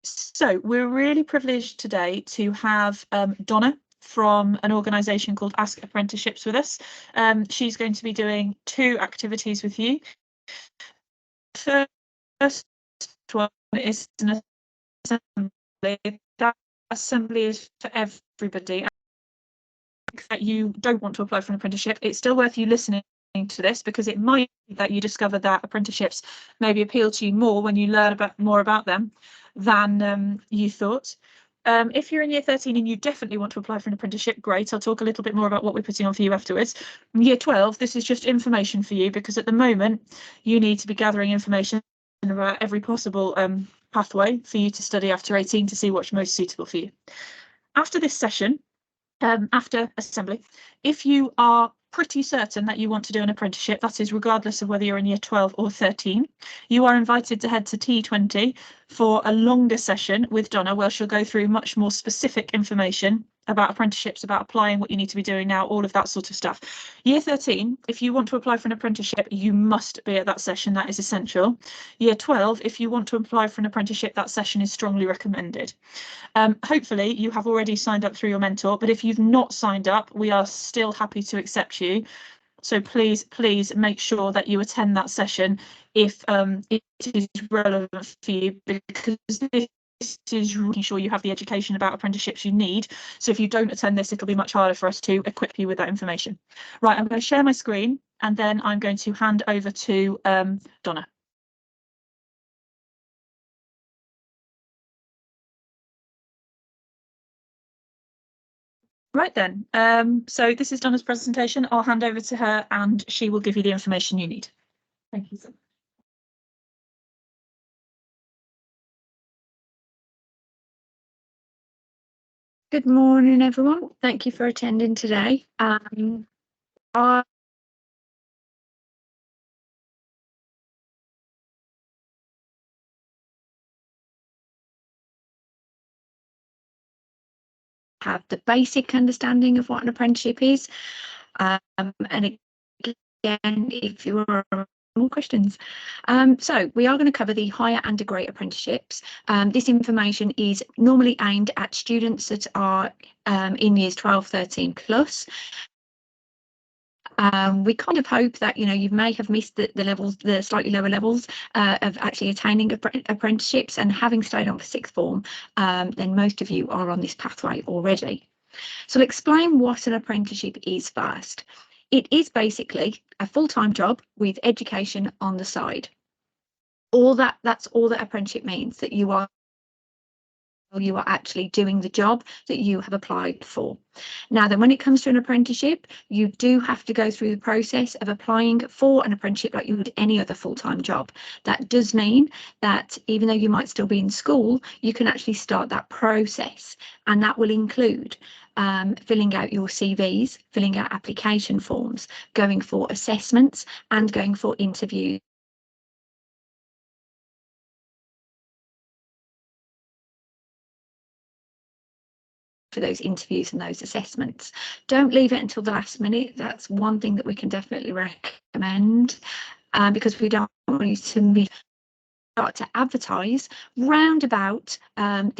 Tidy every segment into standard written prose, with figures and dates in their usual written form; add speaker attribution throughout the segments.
Speaker 1: So we're really privileged today to have Donna from an organisation called Ask Apprenticeships with us. She's going to be doing 2 activities with you. First one is an assembly. That assembly is for everybody. That you don't want to apply for an apprenticeship, it's still worth you listening to this, because it might be that you discover that apprenticeships maybe appeal to you more when you learn more about them than you thought. If you're in year 13 and you definitely want to apply for an apprenticeship, great. I'll talk a little bit more about what we're putting on for you afterwards. In year 12, this is just information for you, because at the moment you need to be gathering information about every possible pathway for you to study after 18 to see what's most suitable for you. After this session, after assembly, if you are pretty certain that you want to do an apprenticeship, that is regardless of whether you're in year 12 or 13, you are invited to head to T20 for a longer session with Donna, where she'll go through much more specific information about apprenticeships, about applying, what you need to be doing now, all of that sort of stuff. Year 13, if you want to apply for an apprenticeship, you must be at that session. That is essential. Year 12, if you want to apply for an apprenticeship, that session is strongly recommended. Hopefully you have already signed up through your mentor, but if you've not signed up, we are still happy to accept you. So please make sure that you attend that session if it is relevant for you, because this is making sure you have the education about apprenticeships you need. So if you don't attend this, it'll be much harder for us to equip you with that information. Right, I'm going to share my screen and then I'm going to hand over to Donna. Right then, so this is Donna's presentation. I'll hand over to her and she will give you the information you need. Thank you so much.
Speaker 2: Good morning, everyone. Thank you for attending today. I have the basic understanding of what an apprenticeship is. And again, if you are more questions. So we are going to cover the higher and degree apprenticeships. This information is normally aimed at students that are in years 12, 13 plus. We kind of hope that, you know, you may have missed the levels, the slightly lower levels of actually attaining apprenticeships, and having stayed on for sixth form, then most of you are on this pathway already. So I'll explain what an apprenticeship is first. It is basically a full-time job with education on the side. That's all that apprenticeship means, that you are actually doing the job that you have applied for. Now then, when it comes to an apprenticeship, you do have to go through the process of applying for an apprenticeship like you would any other full-time job. That does mean that even though you might still be in school, you can actually start that process, and that will include filling out your CVs, filling out application forms, going for assessments and going for interviews. For those interviews and those assessments. Don't leave it until the last minute. That's one thing that we can definitely recommend, because we don't want you to start to advertise round about from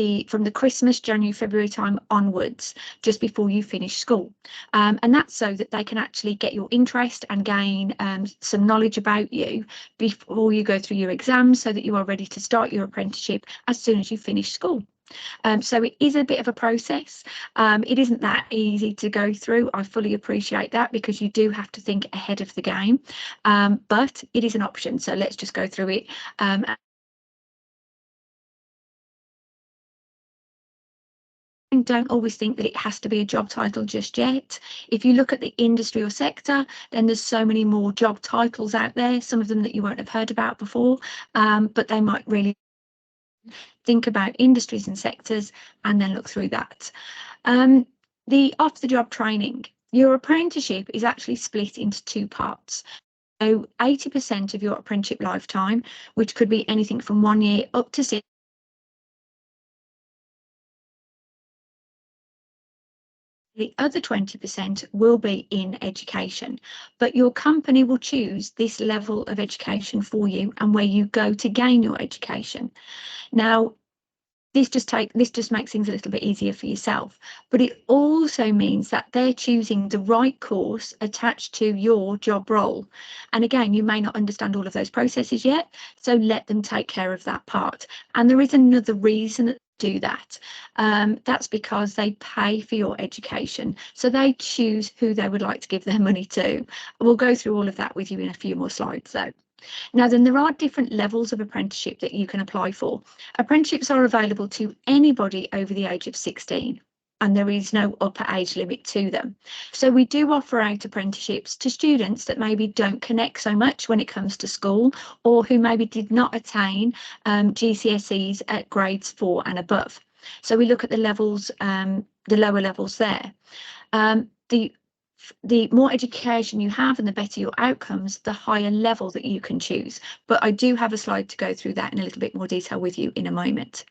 Speaker 2: the Christmas, January, February time onwards, just before you finish school. And that's so that they can actually get your interest and gain some knowledge about you before you go through your exams, so that you are ready to start your apprenticeship as soon as you finish school. So it is a bit of a process. It isn't that easy to go through. I fully appreciate that, because you do have to think ahead of the game, but it is an option. So let's just go through it. Don't always think that it has to be a job title just yet. If you look at the industry or sector, then there's so many more job titles out there, some of them that you won't have heard about before, but they might really think about industries and sectors and then look through that. The off-the-job training. Your apprenticeship is actually split into 2 parts. So 80% of your apprenticeship lifetime, which could be anything from 1 year up to 6. The other 20% will be in education, but your company will choose this level of education for you and where you go to gain your education. Now, this just makes things a little bit easier for yourself, but it also means that they're choosing the right course attached to your job role. And again, you may not understand all of those processes yet, so let them take care of that part. And there is another reason to do that. That's because they pay for your education, so they choose who they would like to give their money to. We'll go through all of that with you in a few more slides though. Now, then there are different levels of apprenticeship that you can apply for. Apprenticeships are available to anybody over the age of 16, and there is no upper age limit to them. So we do offer out apprenticeships to students that maybe don't connect so much when it comes to school, or who maybe did not attain GCSEs at grades 4 and above. So we look at the levels, the lower levels there. The more education you have and the better your outcomes, the higher level that you can choose. But I do have a slide to go through that in a little bit more detail with you in a moment.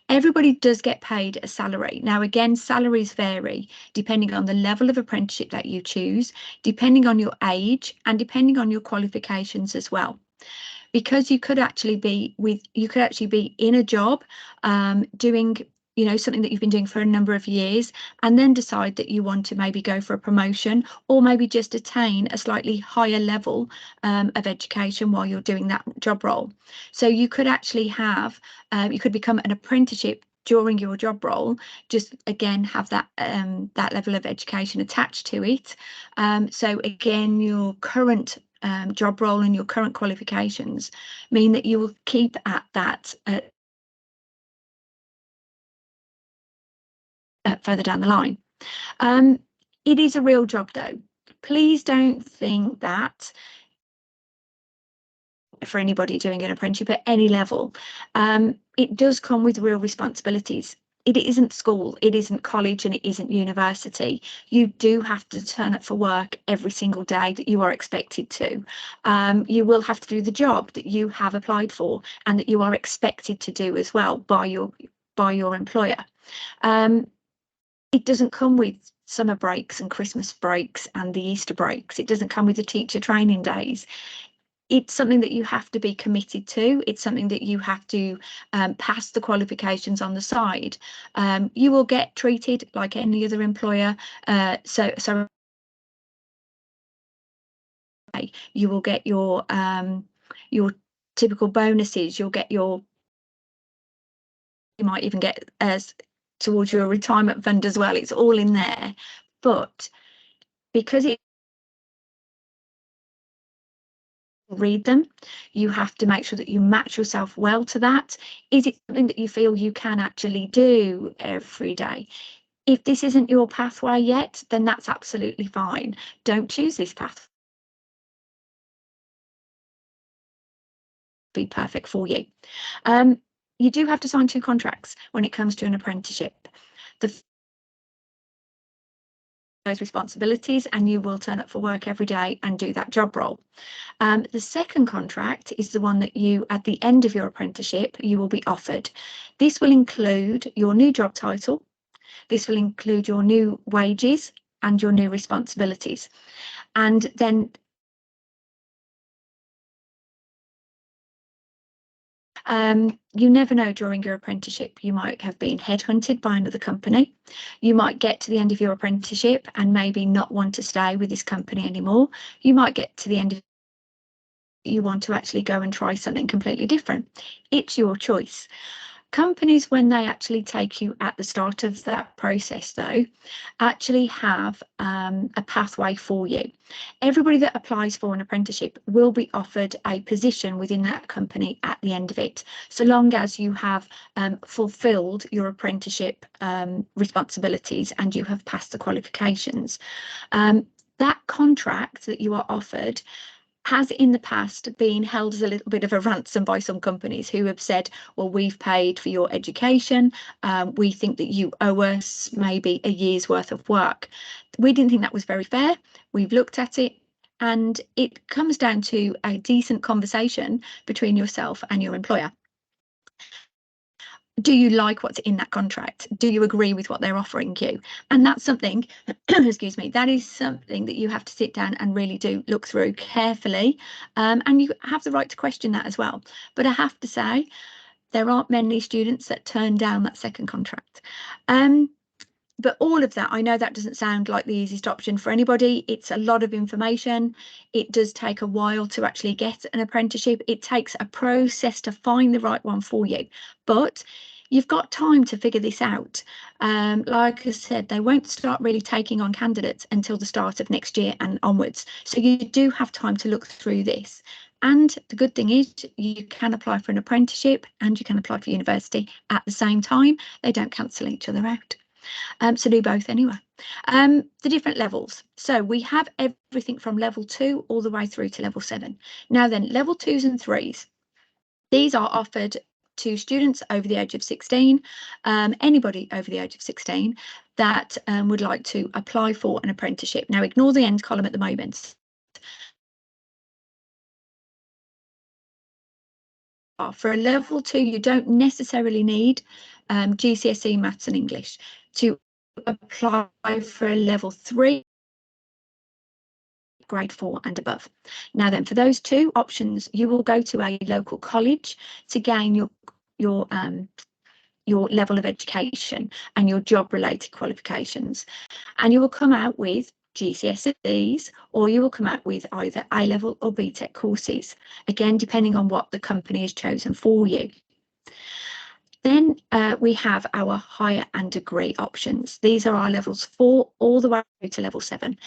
Speaker 2: Everybody does get paid a salary. Now, again, salaries vary depending on the level of apprenticeship that you choose, depending on your age, and depending on your qualifications as well. Because you could actually be in a job doing something that you've been doing for a number of years, and then decide that you want to maybe go for a promotion, or maybe just attain a slightly higher level of education while you're doing that job role. So you could actually have, you could become an apprenticeship during your job role, just again have that that level of education attached to it. So again, your current job role and your current qualifications mean that you will keep at that further down the line. It is a real job though. Please don't think that for anybody doing an apprenticeship at any level, it does come with real responsibilities. It isn't school, it isn't college, and it isn't university. You do have to turn up for work every single day that you are expected to. You will have to do the job that you have applied for and that you are expected to do as well by your employer. It doesn't come with summer breaks and Christmas breaks and the Easter breaks. It doesn't come with the teacher training days. It's something that you have to be committed to. It's something that you have to pass the qualifications on the side. You will get treated like any other employer. So you will get your typical bonuses. You might even get towards your retirement fund as well. It's all in there. But because it read them, you have to make sure that you match yourself well to that. Is it something that you feel you can actually do every day? If this isn't your pathway yet, then that's absolutely fine. Don't choose this path. Be perfect for you. You do have to sign 2 contracts when it comes to an apprenticeship. Those responsibilities, and you will turn up for work every day and do that job role. The second contract is the one that you, at the end of your apprenticeship, you will be offered. This will include your new job title. This will include your new wages and your new responsibilities. And then you never know, during your apprenticeship, you might have been headhunted by another company. You might get to the end of your apprenticeship and maybe not want to stay with this company anymore. You might get to the end of you want to actually go and try something completely different. It's your choice. Companies, when they actually take you at the start of that process, though, actually have a pathway for you. Everybody that applies for an apprenticeship will be offered a position within that company at the end of it, so long as you have fulfilled your apprenticeship responsibilities and you have passed the qualifications. That contract that you are offered has in the past been held as a little bit of a ransom by some companies who have said, well, we've paid for your education. We think that you owe us maybe a year's worth of work. We didn't think that was very fair. We've looked at it, and it comes down to a decent conversation between yourself and your employer. Do you like what's in that contract? Do you agree with what they're offering you? And that's something, excuse me, that is something that you have to sit down and really do look through carefully. And you have the right to question that as well. But I have to say, there aren't many students that turn down that second contract. But all of that, I know that doesn't sound like the easiest option for anybody. It's a lot of information. It does take a while to actually get an apprenticeship. It takes a process to find the right one for you, but you've got time to figure this out. Like I said, they won't start really taking on candidates until the start of next year and onwards. So you do have time to look through this. And the good thing is you can apply for an apprenticeship and you can apply for university at the same time. They don't cancel each other out. So do both anyway. The different levels. So we have everything from level 2 all the way through to level 7. Now then, level 2s and 3s. These are offered to students over the age of 16, anybody over the age of 16 that would like to apply for an apprenticeship. Now ignore the end column at the moment. For a level 2, you don't necessarily need GCSE maths and English. To apply for a level 3, grade 4 and above. Now then, for those two options, you will go to a local college to gain your level of education and your job related qualifications, and you will come out with GCSEs, or you will come out with either A-level or BTEC courses, again depending on what the company has chosen for you. Then we have our higher and degree options. These are our levels 4 all the way to level 7.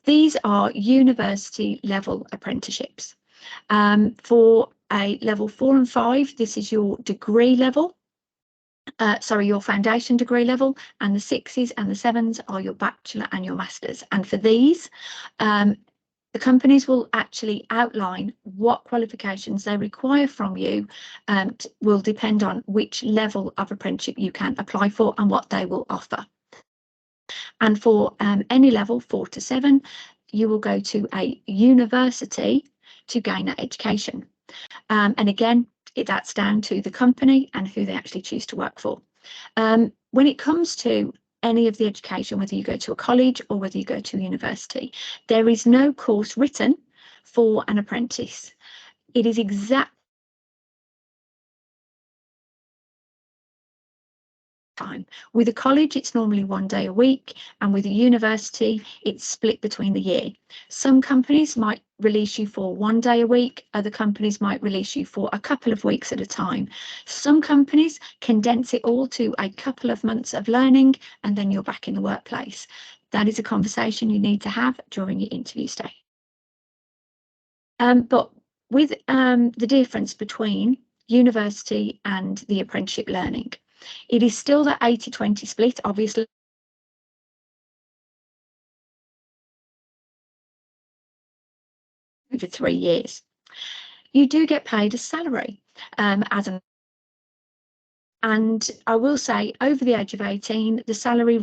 Speaker 2: These are university level apprenticeships. For a level 4 and 5, this is your degree level. Your foundation degree level, and the 6s and the 7s are your bachelor and your masters. And for these, the companies will actually outline what qualifications they require from you, and will depend on which level of apprenticeship you can apply for and what they will offer. And for any level 4 to 7, you will go to a university to gain that education. And again, that's down to the company and who they actually choose to work for. When it comes to any of the education, whether you go to a college or whether you go to a university, there is no course written for an apprentice. It is exact time. With a college, it's normally 1 day a week, and with a university, it's split between the year. Some companies might release you for 1 day a week, other companies might release you for a couple of weeks at a time. Some companies condense it all to a couple of months of learning, and then you're back in the workplace. That is a conversation you need to have during your interview stage. But with the difference between university and the apprenticeship learning, it is still that 80-20 split, obviously. Over 3 years, you do get paid a salary and I will say over the age of 18, the salary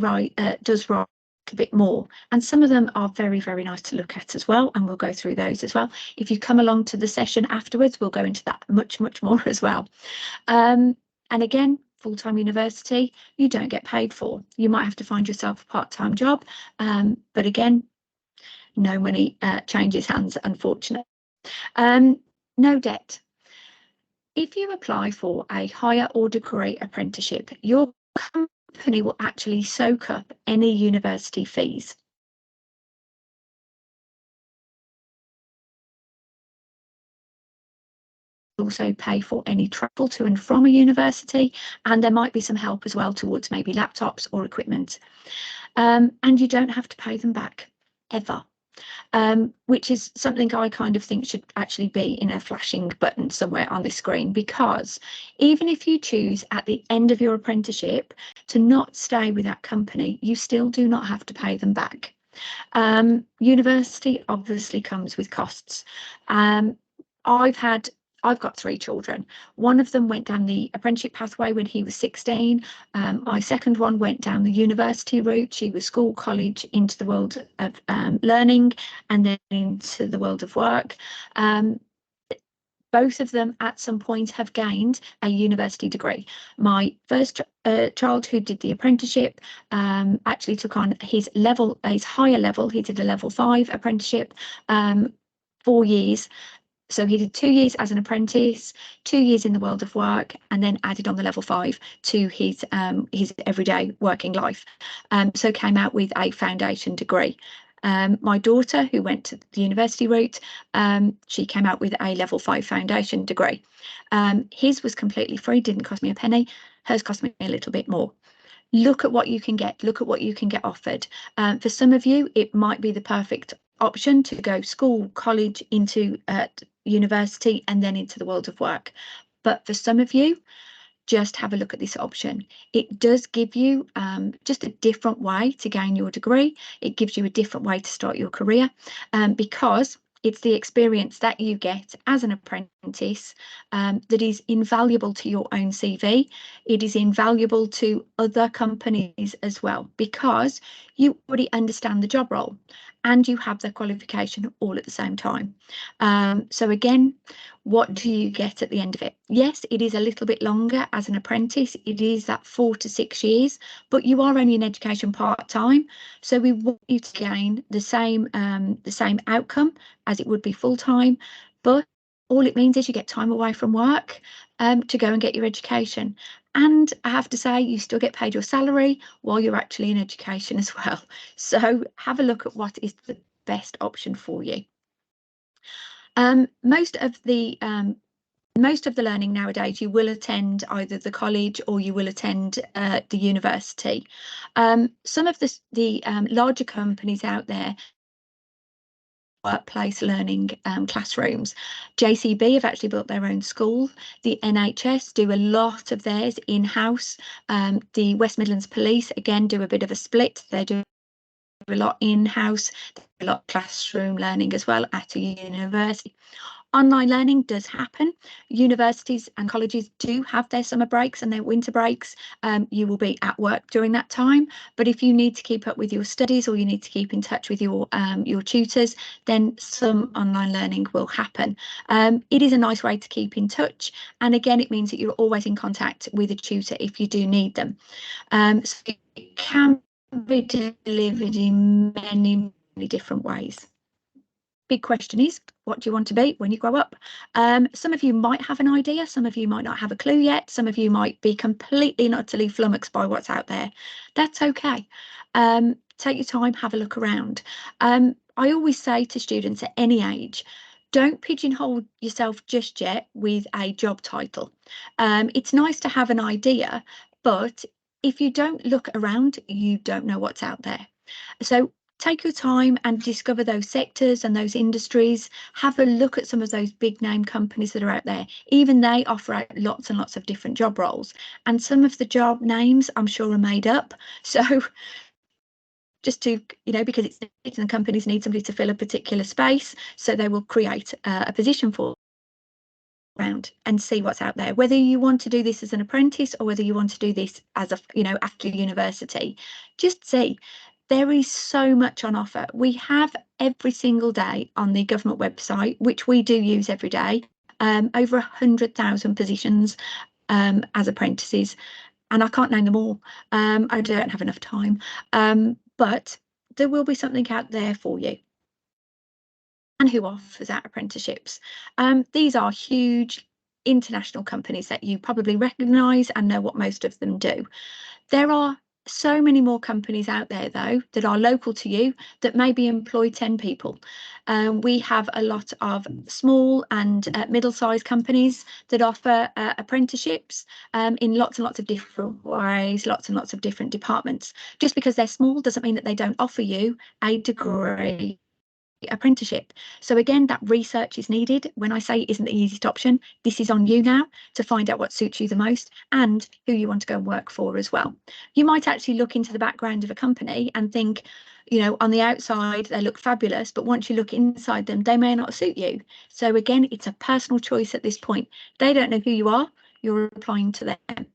Speaker 2: does rise a bit more, and some of them are very, very nice to look at as well, and we'll go through those as well. If you come along to the session afterwards, we'll go into that much more as well. And again, full-time university, you don't get paid for. You might have to find yourself a part-time job, but again, no money changes hands, unfortunately. No debt. If you apply for a higher or degree apprenticeship, your company will actually soak up any university fees. Also pay for any travel to and from a university, and there might be some help as well towards maybe laptops or equipment. And you don't have to pay them back ever. Which is something I kind of think should actually be in a flashing button somewhere on the screen, because even if you choose at the end of your apprenticeship to not stay with that company, you still do not have to pay them back. University obviously comes with costs. I've got 3 children. One of them went down the apprenticeship pathway when he was 16. My second one went down the university route. She was school, college, into the world of learning, and then into the world of work. Both of them at some point have gained a university degree. My first child, who did the apprenticeship, actually took on his higher level. He did a level 5 apprenticeship, 4 years. So he did 2 years as an apprentice, 2 years in the world of work, and then added on the level 5 to his everyday working life. So came out with a foundation degree. My daughter, who went to the university route, she came out with a level 5 foundation degree. His was completely free, didn't cost me a penny. Hers cost me a little bit more. Look at what you can get, look at what you can get offered. For some of you, it might be the perfect option to go school, college, into university, and then into the world of work. But for some of you, just have a look at this option. It does give you just a different way to gain your degree. It gives you a different way to start your career, because it's the experience that you get as an apprentice that is invaluable to your own CV. It is invaluable to other companies as well, because you already understand the job role and you have the qualification all at the same time. So again, what do you get at the end of it? Yes, it is a little bit longer as an apprentice. It is that 4 to 6 years, but you are only in education part-time. So we want you to gain the same outcome as it would be full-time, but all it means is you get time away from work to go and get your education. And I have to say, you still get paid your salary while you're actually in education as well. So have a look at what is the best option for you. Most of the learning nowadays, you will attend either the college or you will attend the university. Some of the larger companies out there, workplace learning classrooms. JCB have actually built their own school. The NHS do a lot of theirs in-house. The West Midlands Police, again, do a bit of a split. They do a lot in-house, a lot of classroom learning as well at a university. Online learning does happen. Universities and colleges do have their summer breaks and their winter breaks. You will be at work during that time. But if you need to keep up with your studies or you need to keep in touch with your tutors, then some online learning will happen. It is a nice way to keep in touch. And again, it means that you're always in contact with a tutor if you do need them. So it can be delivered in many, many different ways. Big question is, what do you want to be when you grow up? Some of you might have an idea, some of you might not have a clue yet, some of you might be completely and utterly flummoxed by what's out there. That's okay. Take your time, have a look around. I always say to students at any age, don't pigeonhole yourself just yet with a job title. It's nice to have an idea, but if you don't look around, you don't know what's out there. So take your time and discover those sectors and those industries. Have a look at some of those big name companies that are out there. Even they offer out lots and lots of different job roles. And some of the job names, I'm sure, are made up. So just to, because it's and companies need somebody to fill a particular space, so they will create a position for around and see what's out there. Whether you want to do this as an apprentice or whether you want to do this as after university, just see. There is so much on offer. We have every single day on the government website, which we do use every day, over 100,000 positions as apprentices, and I can't name them all. I don't have enough time, but there will be something out there for you. And who offers out apprenticeships? These are huge international companies that you probably recognise and know what most of them do. There are so many more companies out there, though, that are local to you that maybe employ 10 people. We have a lot of small and middle-sized companies that offer apprenticeships in lots and lots of different ways, lots and lots of different departments. Just because they're small doesn't mean that they don't offer you a degree apprenticeship. So again, that research is needed. When I say it isn't the easiest option, this is on you now to find out what suits you the most and who you want to go and work for as well. You might actually look into the background of a company and think, on the outside they look fabulous, but once you look inside them, they may not suit you. So again, it's a personal choice at this point. They don't know who you are, you're applying to them.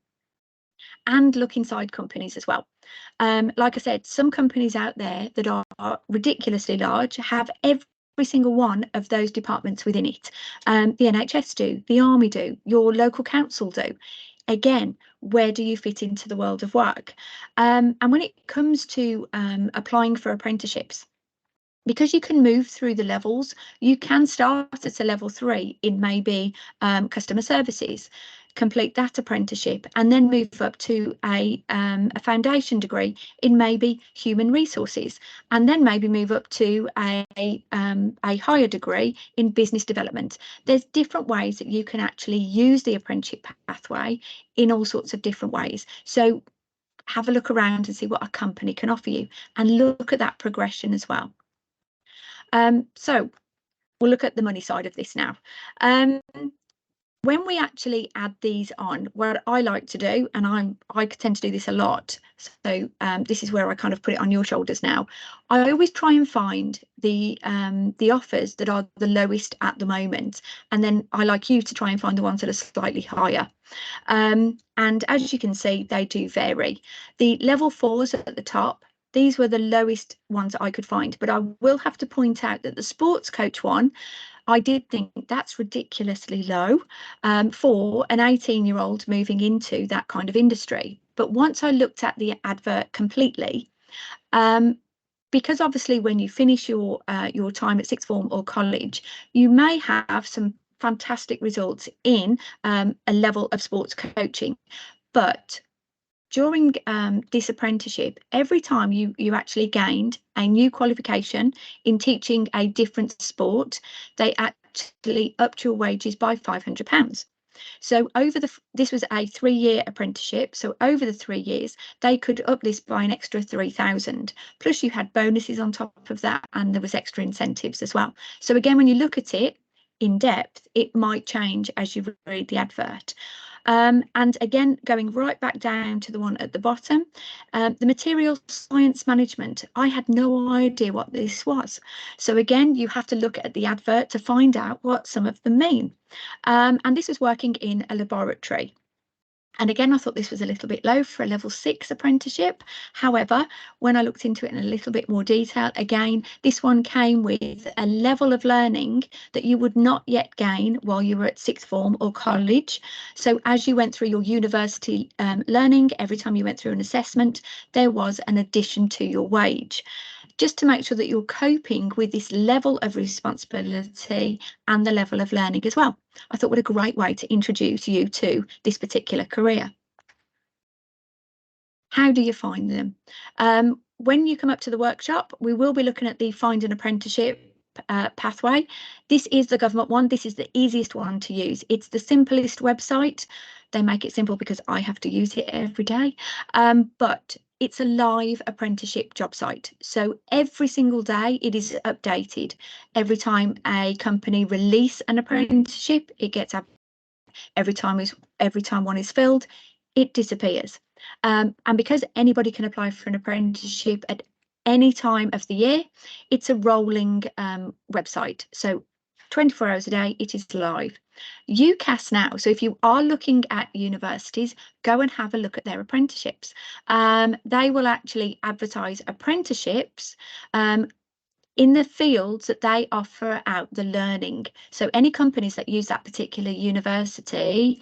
Speaker 2: And look inside companies as well. Like I said, some companies out there that are ridiculously large have every single one of those departments within it. The NHS do, the Army do, your local council do. Again, where do you fit into the world of work? And when it comes to applying for apprenticeships, because you can move through the levels, you can start at a level 3 in maybe customer services, complete that apprenticeship, and then move up to a foundation degree in maybe human resources, and then maybe move up to a higher degree in business development. There's different ways that you can actually use the apprenticeship pathway in all sorts of different ways. So have a look around and see what a company can offer you, and look at that progression as well. So we'll look at the money side of this now. When we actually add these on, what I like to do, and I tend to do this a lot, so this is where I kind of put it on your shoulders now. I always try and find the offers that are the lowest at the moment, and then I like you to try and find the ones that are slightly higher. And as you can see, they do vary. The level 4s at the top, these were the lowest ones I could find, but I will have to point out that the sports coach one, I did think that's ridiculously low for an 18-year-old moving into that kind of industry. But once I looked at the advert completely, because obviously when you finish your time at sixth form or college, you may have some fantastic results in a level of sports coaching, but during this apprenticeship, every time you actually gained a new qualification in teaching a different sport, they actually upped your wages by £500. So this was a 3-year apprenticeship. So over the 3 years, they could up this by an extra 3,000. Plus you had bonuses on top of that, and there was extra incentives as well. So again, when you look at it in depth, it might change as you read the advert. And again, going right back down to the one at the bottom, the material science management, I had no idea what this was. So again, you have to look at the advert to find out what some of them mean. And this is working in a laboratory. And again, I thought this was a little bit low for a level 6 apprenticeship. However, when I looked into it in a little bit more detail, again, this one came with a level of learning that you would not yet gain while you were at sixth form or college. So as you went through your university learning, every time you went through an assessment, there was an addition to your wage, just to make sure that you're coping with this level of responsibility and the level of learning as well. I thought what a great way to introduce you to this particular career. How do you find them? When you come up to the workshop, we will be looking at the Find an Apprenticeship pathway. This is the government one. This is the easiest one to use. It's the simplest website. They make it simple because I have to use it every day. But it's a live apprenticeship job site. So every single day it is updated. Every time a company release an apprenticeship, it gets up. Every time one is filled, it disappears. And because anybody can apply for an apprenticeship at any time of the year, it's a rolling website. So 24 hours a day, it is live. UCAS now, so if you are looking at universities, go and have a look at their apprenticeships. They will actually advertise apprenticeships in the fields that they offer out the learning. So any companies that use that particular university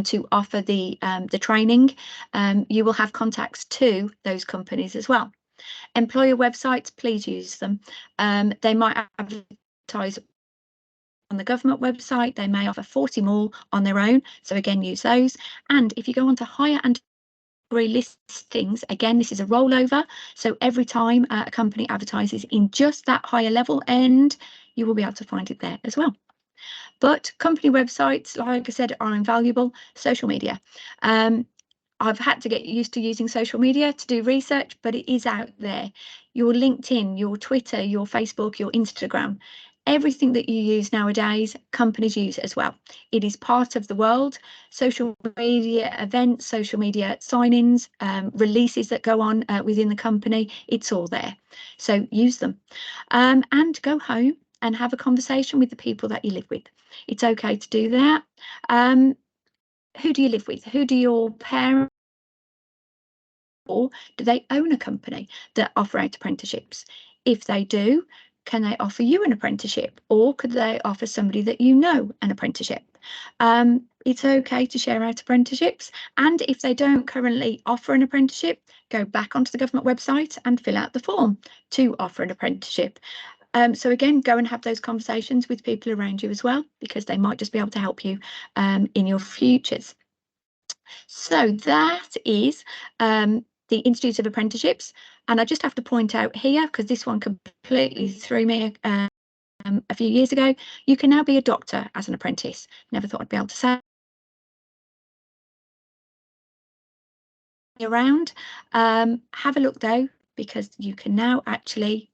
Speaker 2: to offer the training, you will have contacts to those companies as well. Employer websites, please use them. They might advertise on the government website, they may offer 40 more on their own. So again, use those. And if you go on to hire and listings, again, this is a rollover. So every time a company advertises in just that higher level end, you will be able to find it there as well. But company websites, like I said, are invaluable. Social media. I've had to get used to using social media to do research, but it is out there. Your LinkedIn, your Twitter, your Facebook, your Instagram, everything that you use nowadays, companies use as well. It is part of the world. Social media events, social media sign-ins, releases that go on within the company, it's all there. So use them. And go home and have a conversation with the people that you live with. It's okay to do that. Who do you live with? Who do your parents, or do they own a company that offer out apprenticeships? If they do, can they offer you an apprenticeship, or could they offer somebody that you know an apprenticeship? It's okay to share out apprenticeships, and if they don't currently offer an apprenticeship, go back onto the government website and fill out the form to offer an apprenticeship. So again, go and have those conversations with people around you as well, because they might just be able to help you in your futures. So that is the Institute of Apprenticeships. And I just have to point out here, because this one completely threw me a few years ago, you can now be a doctor as an apprentice. Never thought I'd be able to say around. Have a look though, because you can now actually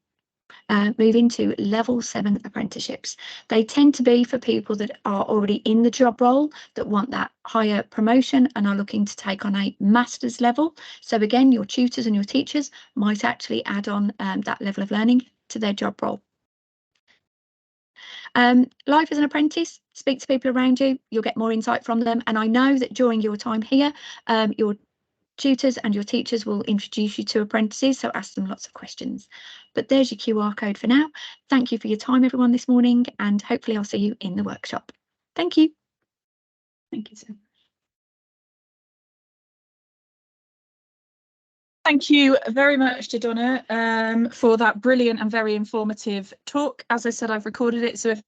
Speaker 2: move into level 7 apprenticeships. They tend to be for people that are already in the job role, that want that higher promotion and are looking to take on a master's level. So again, your tutors and your teachers might actually add on that level of learning to their job role. Life as an apprentice, speak to people around you, you'll get more insight from them. And I know that during your time here, your tutors and your teachers will introduce you to apprentices, so ask them lots of questions. But there's your QR code for now. Thank you for your time, everyone, this morning, and hopefully I'll see you in the workshop. Thank you.
Speaker 1: Thank you, Sue. Thank you very much to Donna for that brilliant and very informative talk. As I said, I've recorded it, so if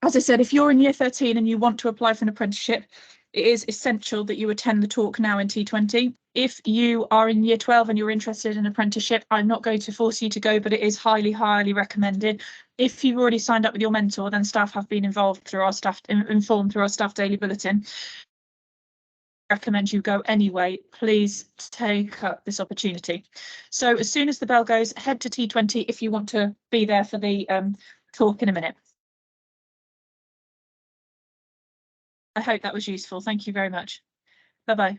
Speaker 1: as I said, if you're in year 13 and you want to apply for an apprenticeship, it is essential that you attend the talk now in T20. If you are in year 12 and you're interested in apprenticeship, I'm not going to force you to go, but it is highly, highly recommended. If you've already signed up with your mentor, then staff have been involved through our staff, informed through our staff daily bulletin. I recommend you go anyway. Please take up this opportunity. So as soon as the bell goes, head to T20 if you want to be there for the talk in a minute. I hope that was useful. Thank you very much. Bye-bye.